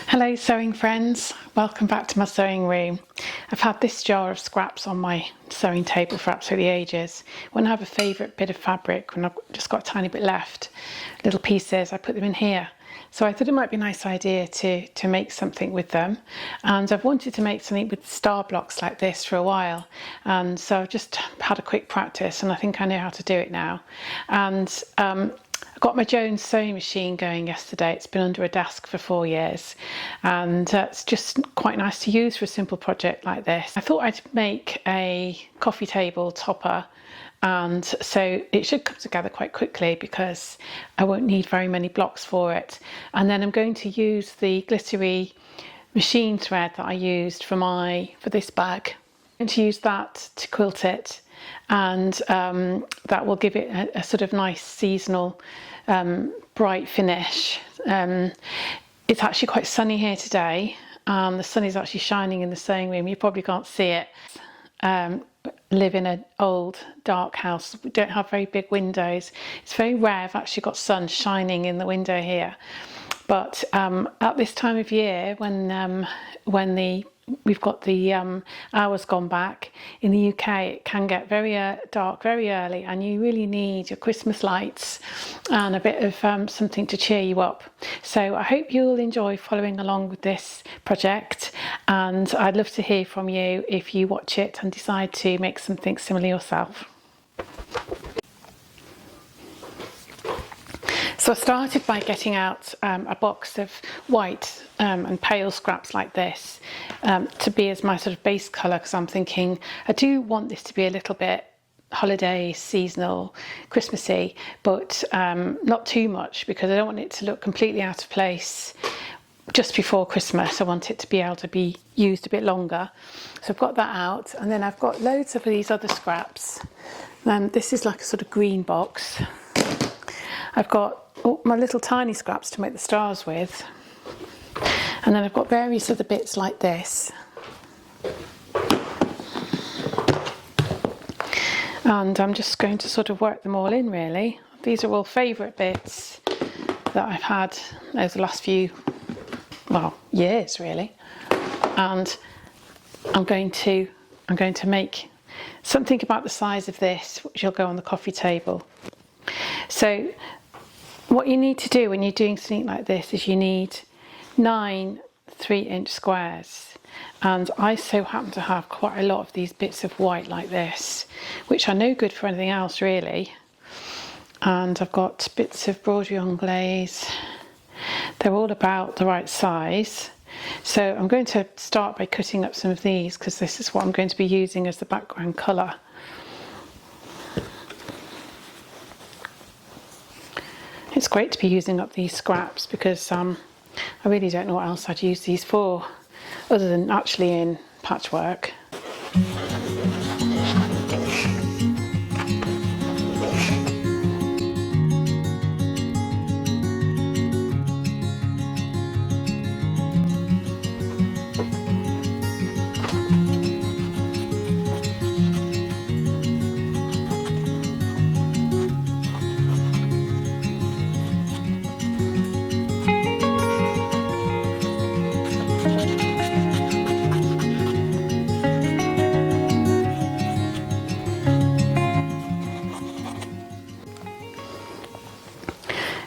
Hello sewing friends, welcome back to my sewing room. I've had this jar of scraps on my sewing table for absolutely ages. When I have a favourite bit of fabric, when I've just got a tiny bit left, little pieces, I put them in here. So I thought it might be a nice idea to make something with them, and I've wanted to make something with star blocks like this for a while, and so I've just had a quick practice and I think I know how to do it now. And I got my Jones sewing machine going yesterday. It's been under a desk for 4 years, and it's just quite nice to use for a simple project like this. I thought I'd make a coffee table topper, and so it should come together quite quickly because I won't need very many blocks for it. And then I'm going to use the glittery machine thread that I used for this bag. I'm going to use that to quilt it, and that will give it a sort of nice seasonal bright finish. It's actually quite sunny here today. The sun is actually shining in the sewing room. You probably can't see it. Live in an old dark house. We don't have very big windows. It's very rare I've actually got sun shining in the window here. But at this time of year, when we've got the hours gone back in the UK, it can get very dark very early, and you really need your Christmas lights and a bit of something to cheer you up. So I hope you'll enjoy following along with this project, and I'd love to hear from you if you watch it and decide to make something similar yourself. So I started by getting out a box of white and pale scraps like this to be as my sort of base colour, because I'm thinking I do want this to be a little bit holiday, seasonal, Christmassy, but not too much, because I don't want it to look completely out of place just before Christmas. I want it to be able to be used a bit longer. So I've got that out, and then I've got loads of these other scraps. This is like a sort of green box. I've got my little tiny scraps to make the stars with, and then I've got various other bits like this, and I'm just going to sort of work them all in really. These are all favourite bits that I've had over the last few, well, years really, and I'm going to make something about the size of this, which will go on the coffee table. So what you need to do when you're doing something like this is you need 9 3-inch squares, and I so happen to have quite a lot of these bits of white like this, which are no good for anything else really. And I've got bits of broderie anglaise. They're all about the right size. So I'm going to start by cutting up some of these, because this is what I'm going to be using as the background colour. It's great to be using up these scraps, because I really don't know what else I'd use these for other than actually in patchwork.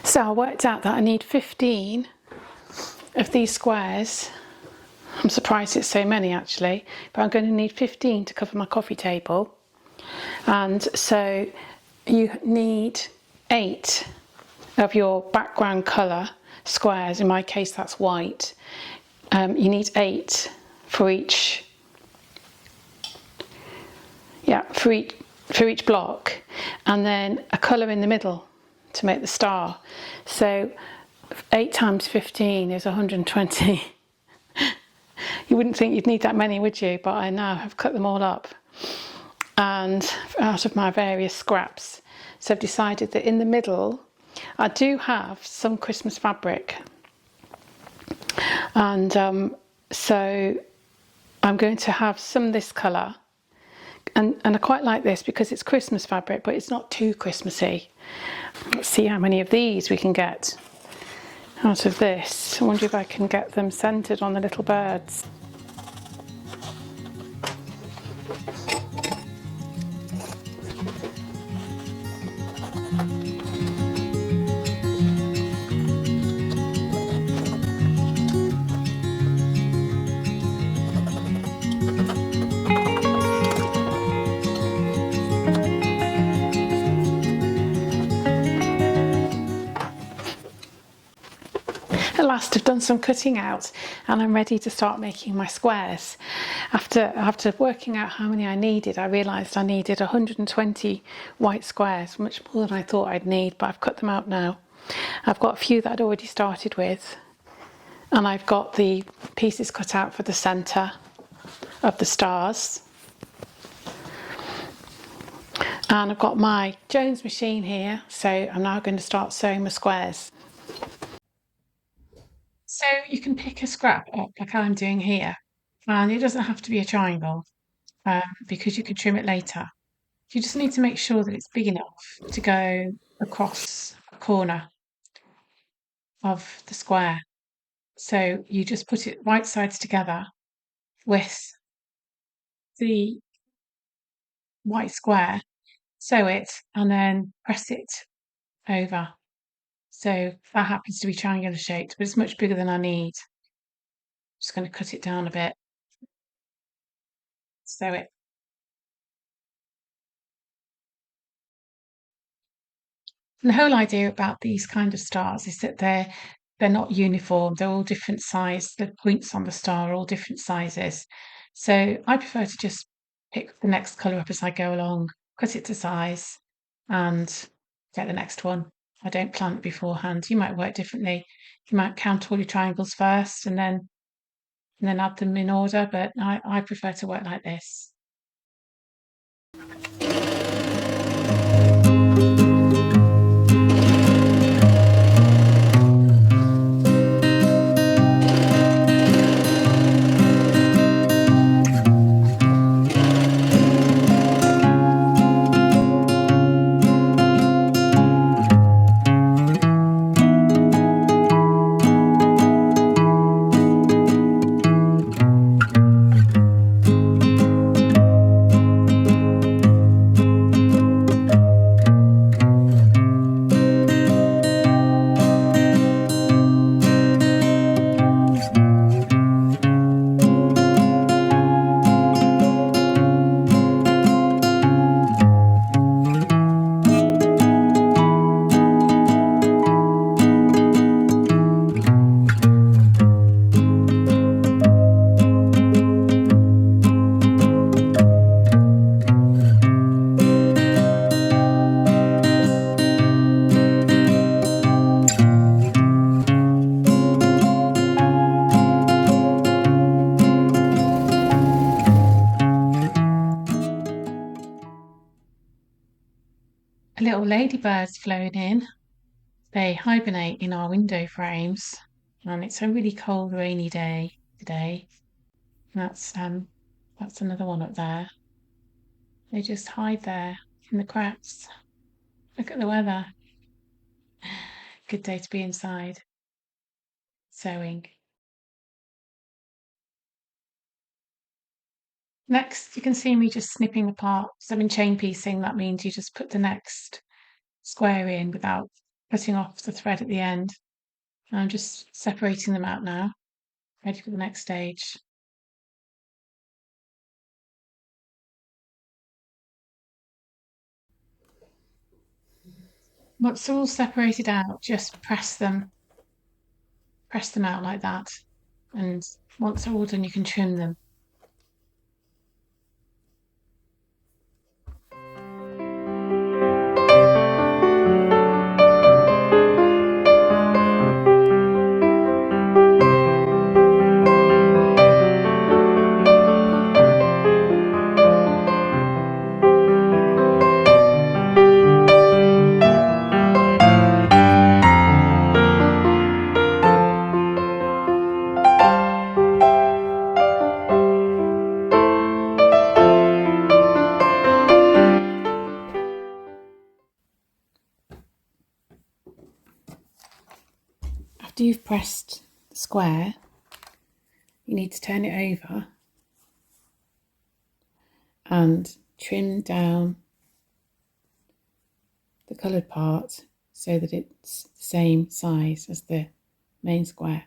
So I worked out that I need 15 of these squares. I'm surprised it's so many actually, but I'm going to need 15 to cover my coffee table. And so you need 8 of your background colour squares. In my case that's white. You need 8 for each, for each block, and then a colour in the middle to make the star. So 8 times 15 is 120. You wouldn't think you'd need that many, would you? But I now have cut them all up, and out of my various scraps. So I've decided that in the middle I do have some Christmas fabric, and so I'm going to have some this colour, and I quite like this because it's Christmas fabric, but it's not too Christmassy. Let's see how many of these we can get. out of this. I wonder if I can get them centered on the little birds. At last I've done some cutting out and I'm ready to start making my squares. After working out how many I needed, I realised I needed 120 white squares, much more than I thought I'd need, but I've cut them out now. I've got a few that I'd already started with, and I've got the pieces cut out for the centre of the stars. And I've got my Jones machine here, so I'm now going to start sewing my squares. So you can pick a scrap up like I'm doing here, and it doesn't have to be a triangle because you can trim it later. You just need to make sure that it's big enough to go across a corner of the square. So you just put it right sides together with the white square, sew it, and then press it over. So that happens to be triangular shaped, but it's much bigger than I need. Just going to cut it down a bit, sew it. And the whole idea about these kind of stars is that they're not uniform. They're all different size. The points on the star are all different sizes. So I prefer to just pick the next colour up as I go along, cut it to size, and get the next one. I don't plan it beforehand. You might work differently. You might count all your triangles first and then add them in order, but I prefer to work like this. A little ladybird's flown in. They hibernate in our window frames, and it's a really cold, rainy day today. That's another one up there. They just hide there in the cracks. Look at the weather. Good day to be inside sewing. Next, you can see me just snipping apart. So I'm in chain piecing. That means you just put the next square in without cutting off the thread at the end. And I'm just separating them out now, ready for the next stage. Once they're all separated out, just press them out like that. And once they're all done, you can trim them. pressed square, you need to turn it over and trim down the coloured part so that it's the same size as the main square.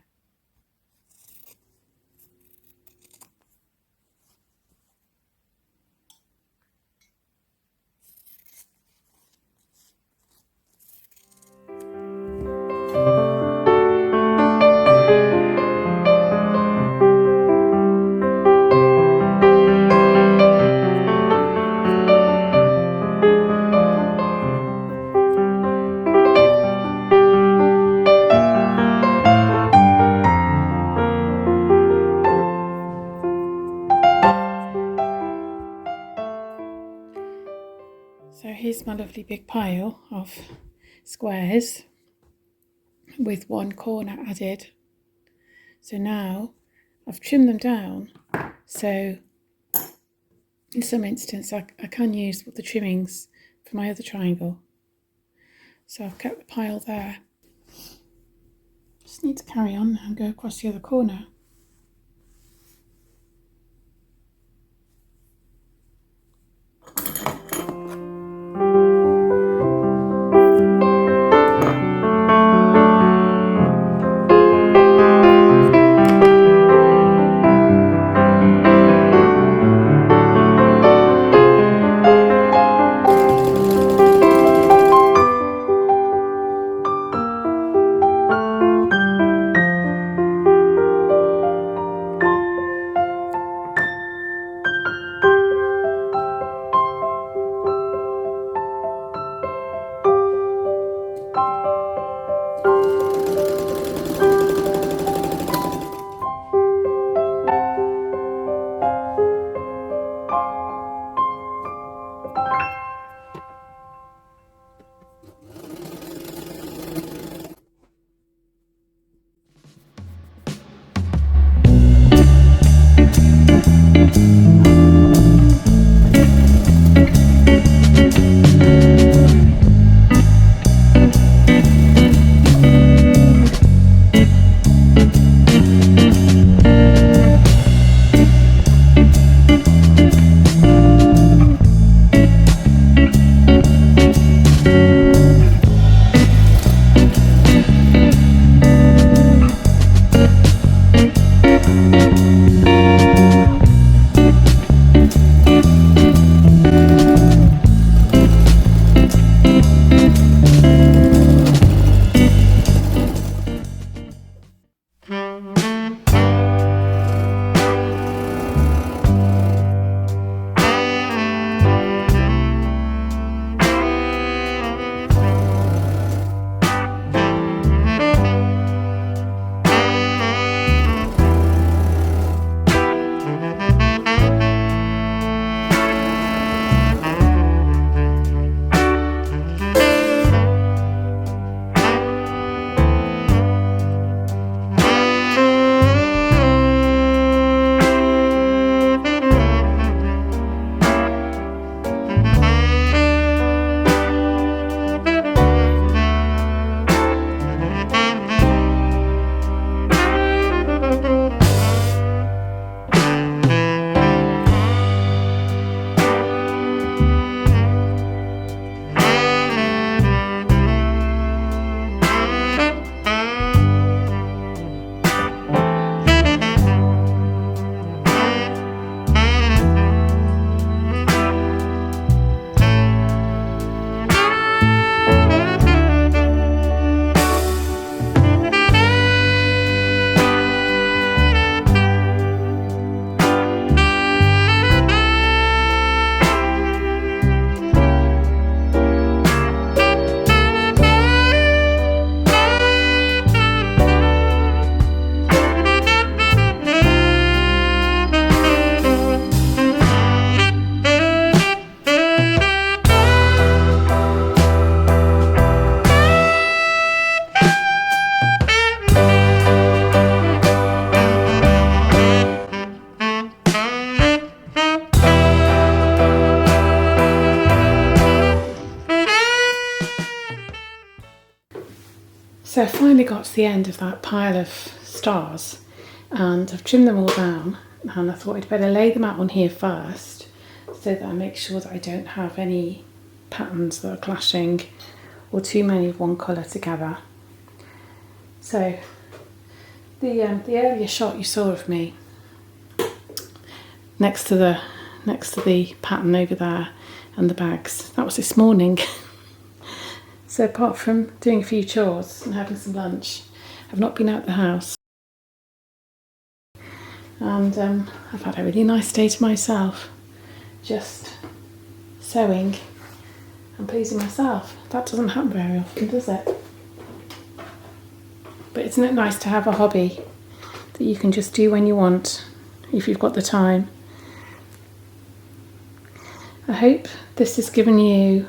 So here's my lovely big pile of squares with one corner added. So now I've trimmed them down, so in some instance I can use the trimmings for my other triangle. So I've kept the pile there. Just need to carry on now and go across the other corner. So I finally got to the end of that pile of stars and I've trimmed them all down, and I thought I'd better lay them out on here first so that I make sure that I don't have any patterns that are clashing or too many of one colour together. So the earlier shot you saw of me next to the pattern over there and the bags, that was this morning. So apart from doing a few chores and having some lunch, I've not been out the house, and I've had a really nice day to myself, just sewing and pleasing myself. That doesn't happen very often, does it? But isn't it nice to have a hobby that you can just do when you want, if you've got the time? I hope this has given you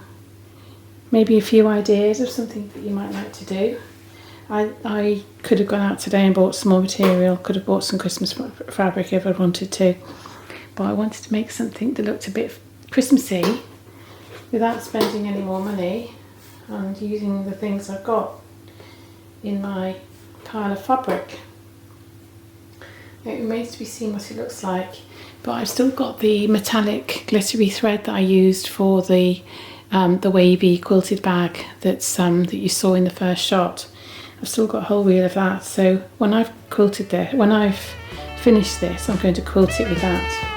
maybe a few ideas of something that you might like to do. I could have gone out today and bought some more material, could have bought some Christmas fabric if I wanted to, but I wanted to make something that looked a bit Christmassy without spending any more money and using the things I've got in my pile of fabric. It remains to be seen what it looks like, but I've still got the metallic glittery thread that I used for the wavy quilted bag that you saw in the first shot. I've still got a whole reel of that, so when I've finished this, I'm going to quilt it with that.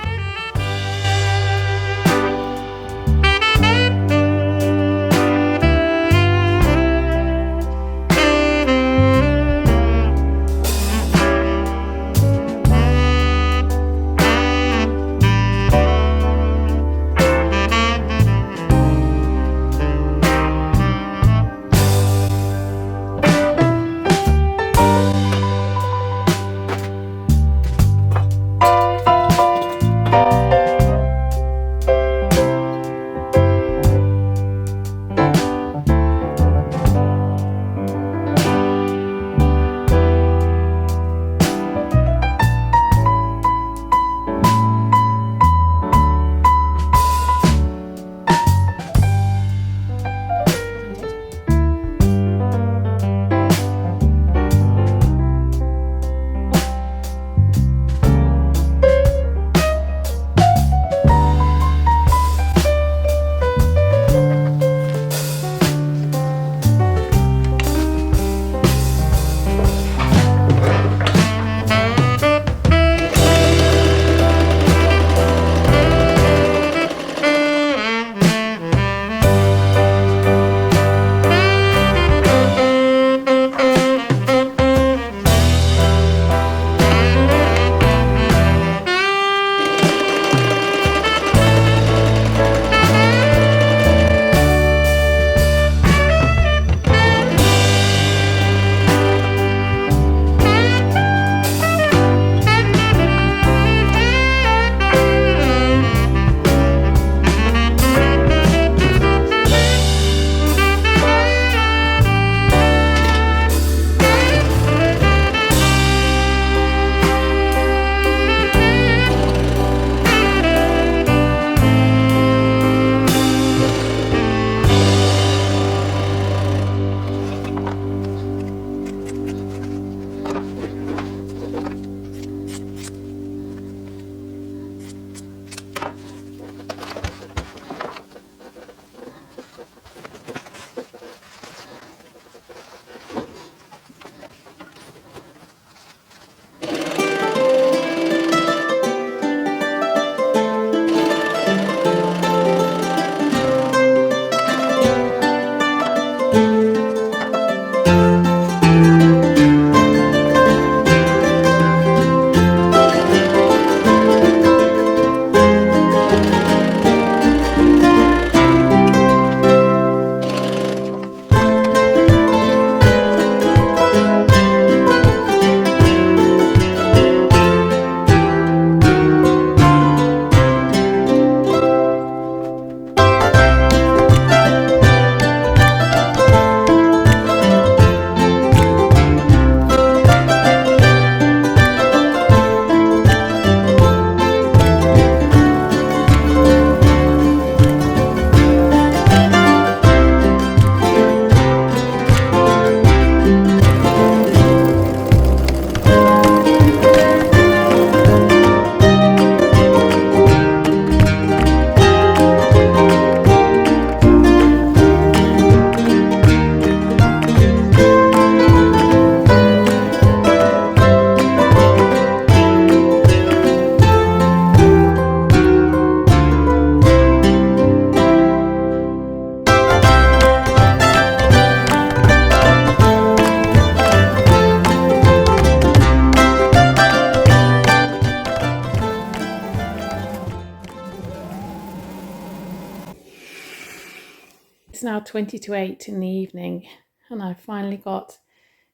now 20 to 8 in the evening, and I've finally got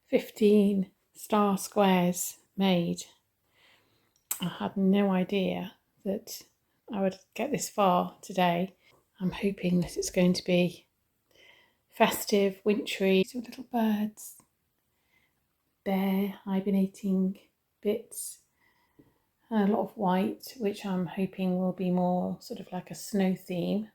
15 star squares made. I had no idea that I would get this far today. I'm hoping that it's going to be festive, wintry, with little birds, bear, hibernating bits, and a lot of white, which I'm hoping will be more sort of like a snow theme.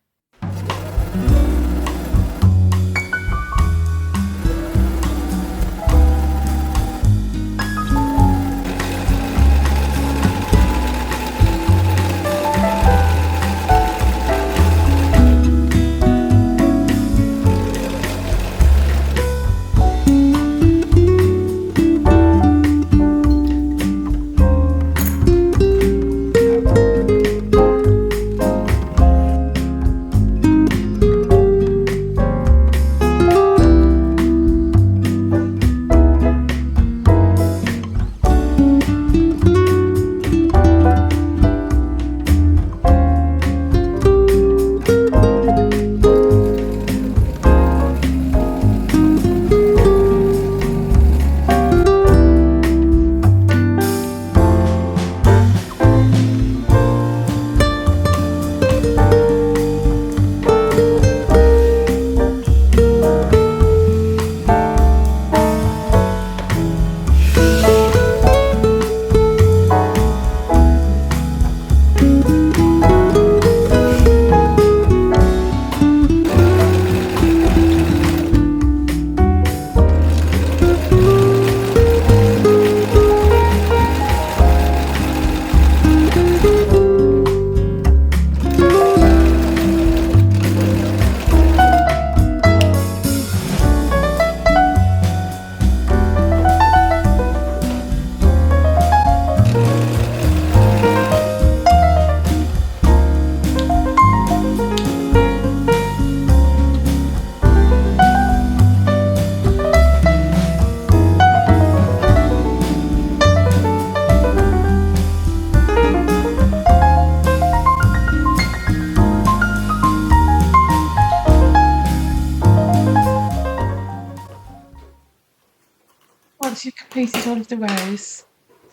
Once you've completed all of the rows,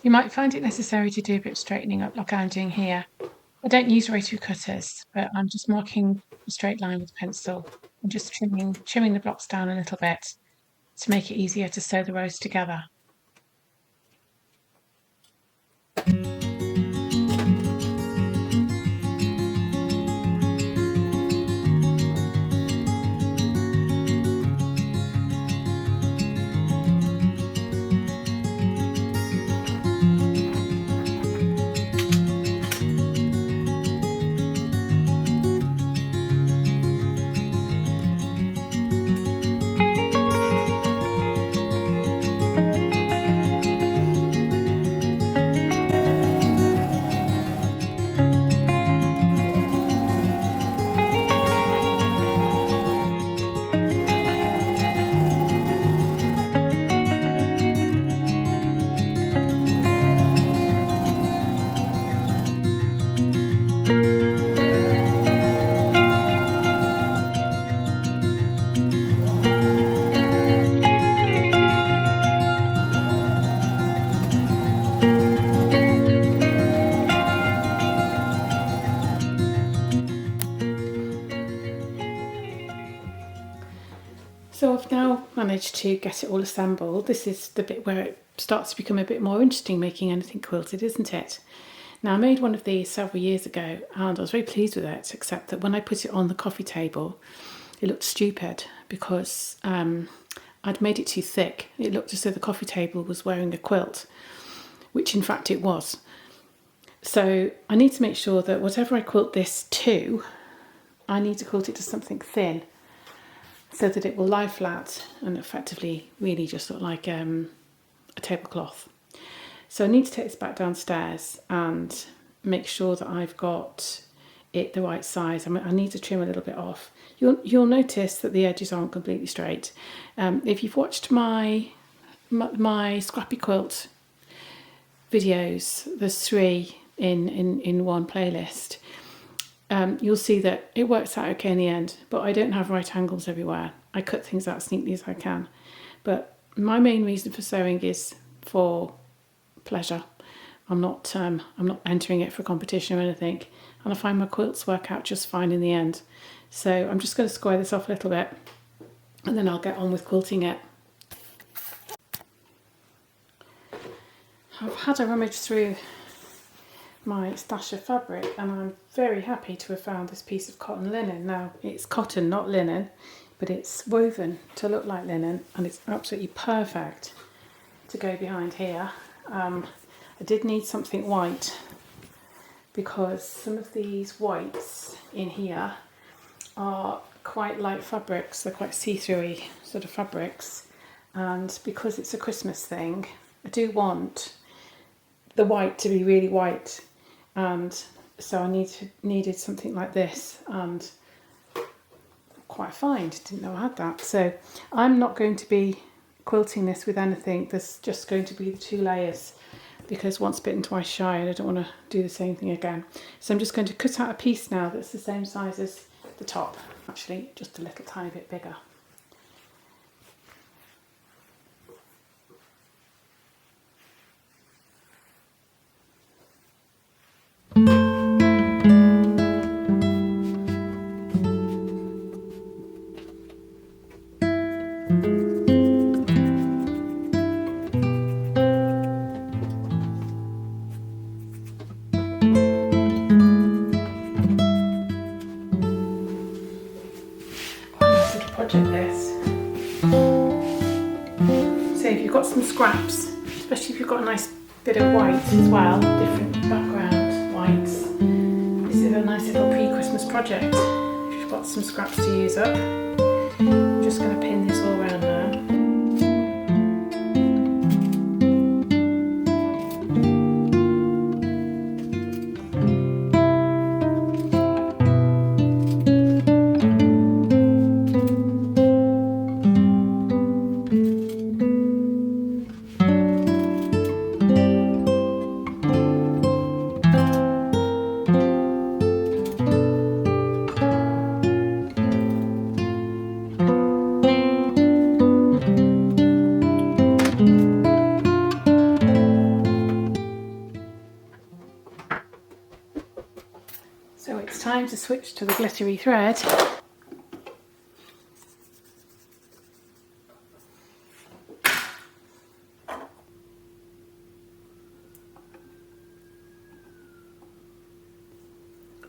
you might find it necessary to do a bit of straightening up like I'm doing here. I don't use rotary cutters, but I'm just marking a straight line with a pencil and just trimming the blocks down a little bit to make it easier to sew the rows together. So I've now managed to get it all assembled. This is the bit where it starts to become a bit more interesting making anything quilted, isn't it? Now I made one of these several years ago and I was very pleased with it, except that when I put it on the coffee table it looked stupid because I'd made it too thick. It looked as though the coffee table was wearing a quilt, which in fact it was. So I need to make sure that whatever I quilt this to, I need to quilt it to something thin so that it will lie flat and effectively really just look like a tablecloth. So I need to take this back downstairs and make sure that I've got it the right size. I need to trim a little bit off. You'll notice that the edges aren't completely straight. If you've watched my scrappy quilt videos, there's 3 in one playlist. you'll see that it works out okay in the end, but I don't have right angles everywhere. I cut things out as neatly as I can. But my main reason for sewing is for pleasure. I'm not entering it for competition or anything, and I find my quilts work out just fine in the end. So I'm just going to square this off a little bit, and then I'll get on with quilting it. I've had a rummage through my stash of fabric, and I'm very happy to have found this piece of cotton linen. Now, it's cotton, not linen, but it's woven to look like linen, and it's absolutely perfect to go behind here. I did need something white because some of these whites in here are quite light fabrics. They're quite see-through-y sort of fabrics, and because it's a Christmas thing, I do want the white to be really white, and so I needed something like this, and quite fine, didn't know I had that. So I'm not going to be quilting this with anything. There's just going to be the 2 layers, because once bitten twice shy, and I don't want to do the same thing again. So I'm just going to cut out a piece now that's the same size as the top, actually just a little tiny bit bigger. Project this. So if you've got some scraps, especially if you've got a nice bit of white as well, different background whites, this is a nice little pre-Christmas project. If you've got some scraps to use up, I'm just going to pin this all around now. So it's time to switch to the glittery thread.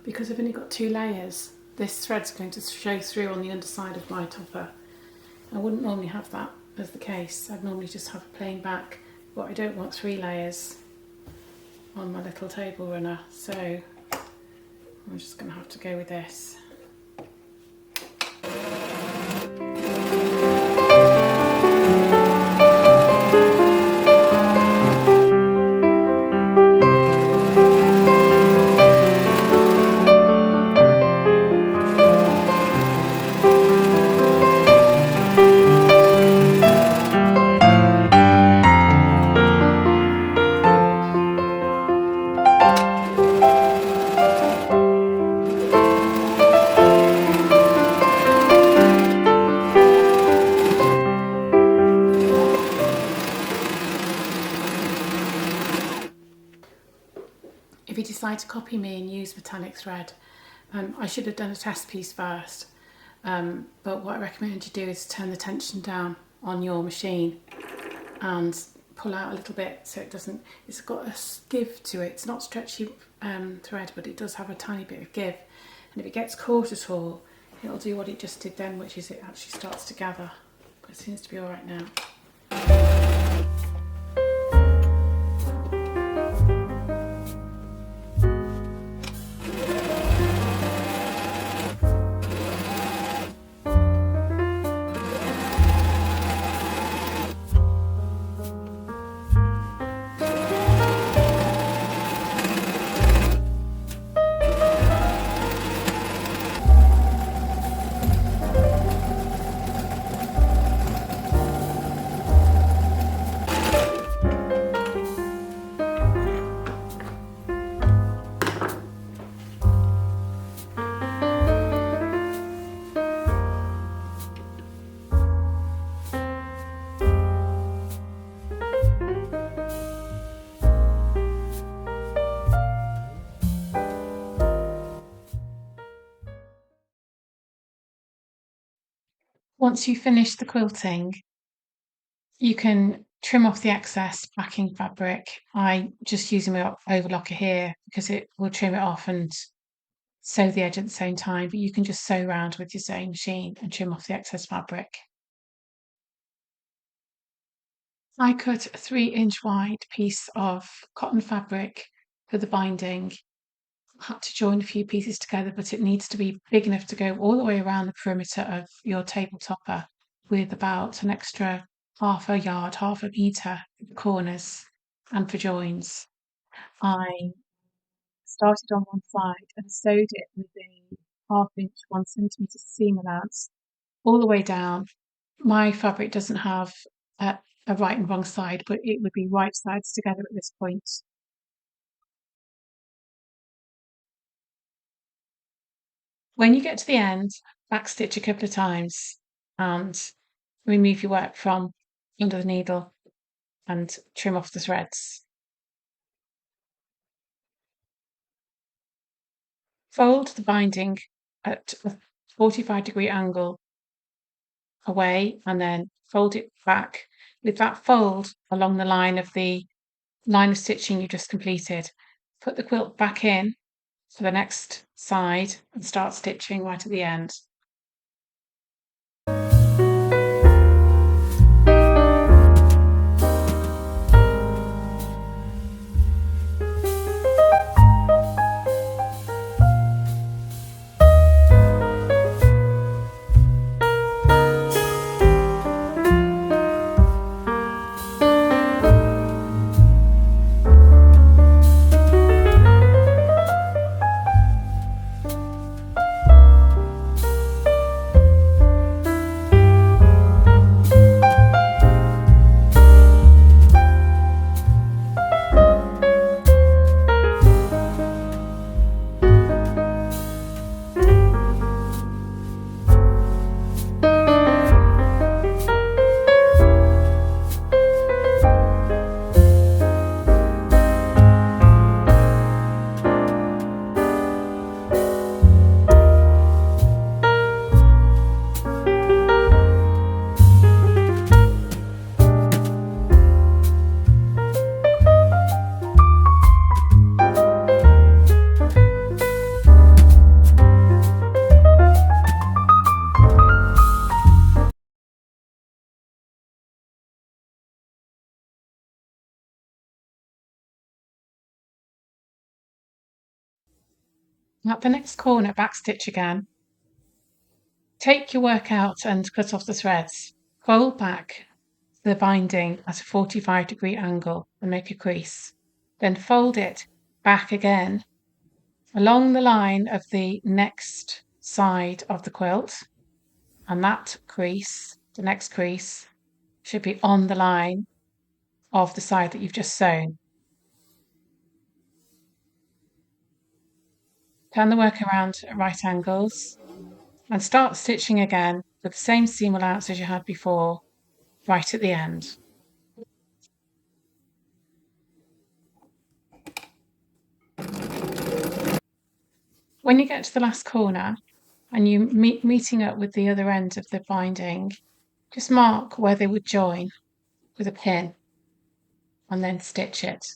Because I've only got 2 layers, this thread's going to show through on the underside of my topper. I wouldn't normally have that as the case. I'd normally just have a plain back, but I don't want 3 layers on my little table runner, so I'm just going to have to go with this. If you decide to copy me and use metallic thread, I should have done a test piece first, but what I recommend you do is turn the tension down on your machine and pull out a little bit so it doesn't, it's got a give to it. It's not stretchy thread, but it does have a tiny bit of give, and if it gets caught at all, it'll do what it just did then, which is it actually starts to gather, but it seems to be alright now. Once you finish the quilting, you can trim off the excess backing fabric. I just using my overlocker here because it will trim it off and sew the edge at the same time, but you can just sew around with your sewing machine and trim off the excess fabric. I cut a 3-inch wide piece of cotton fabric for the binding. I had to join a few pieces together, but it needs to be big enough to go all the way around the perimeter of your table topper with about an extra half a yard, half a metre for the corners and for joins. I started on one side and sewed it with a half-inch, 1 centimetre seam allowance all the way down. My fabric doesn't have a right and wrong side, but it would be right sides together at this point. When you get to the end, backstitch a couple of times and remove your work from under the needle and trim off the threads. Fold the binding at a 45-degree angle away and then fold it back with that fold along the line of stitching you just completed. Put the quilt back in for the next side and start stitching right at the end. At the next corner, backstitch again. Take your work out and cut off the threads. Fold back the binding at a 45-degree angle and make a crease. Then fold it back again along the line of the next side of the quilt, and that crease, the next crease, should be on the line of the side that you've just sewn. Turn the work around at right angles and start stitching again with the same seam allowance as you had before, right at the end. When you get to the last corner and you meeting up with the other end of the binding, just mark where they would join with a pin and then stitch it.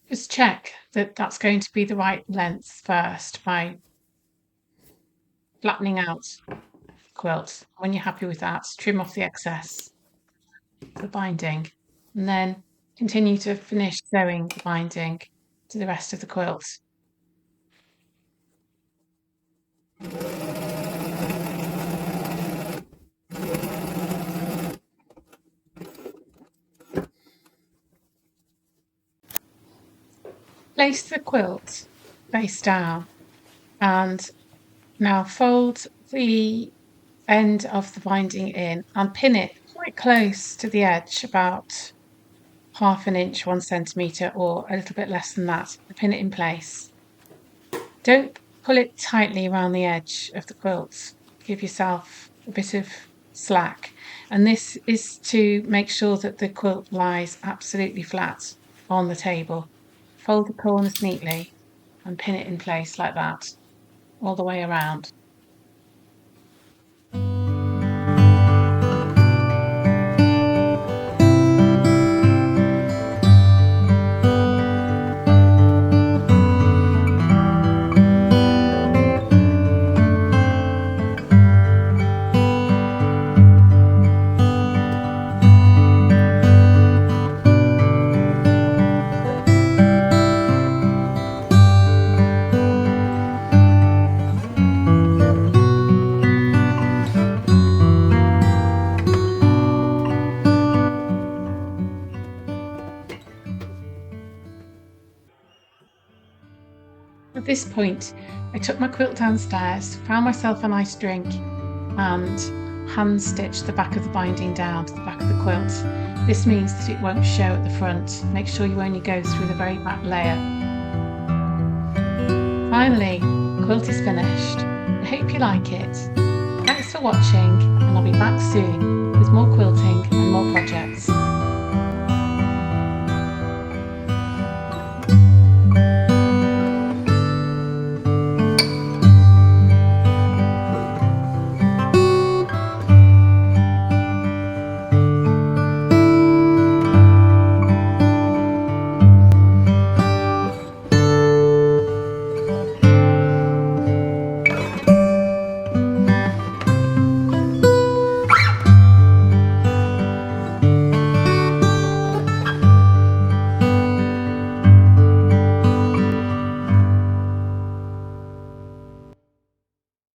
Just check that that's going to be the right length first by flattening out the quilt. When you're happy with that, trim off the excess, the binding, and then continue to finish sewing the binding to the rest of the quilt. Place the quilt face down and now fold the end of the binding in and pin it quite close to the edge, about half an inch, 1 centimetre, or a little bit less than that, to pin it in place. Don't pull it tightly around the edge of the quilt. Give yourself a bit of slack, and this is to make sure that the quilt lies absolutely flat on the table. Fold the corners neatly and pin it in place like that all the way around. At this point, I took my quilt downstairs, found myself a nice drink, and hand stitched the back of the binding down to the back of the quilt. This means that it won't show at the front. Make sure you only go through the very back layer. Finally, the quilt is finished. I hope you like it. Thanks for watching, and I'll be back soon with more quilting and more projects.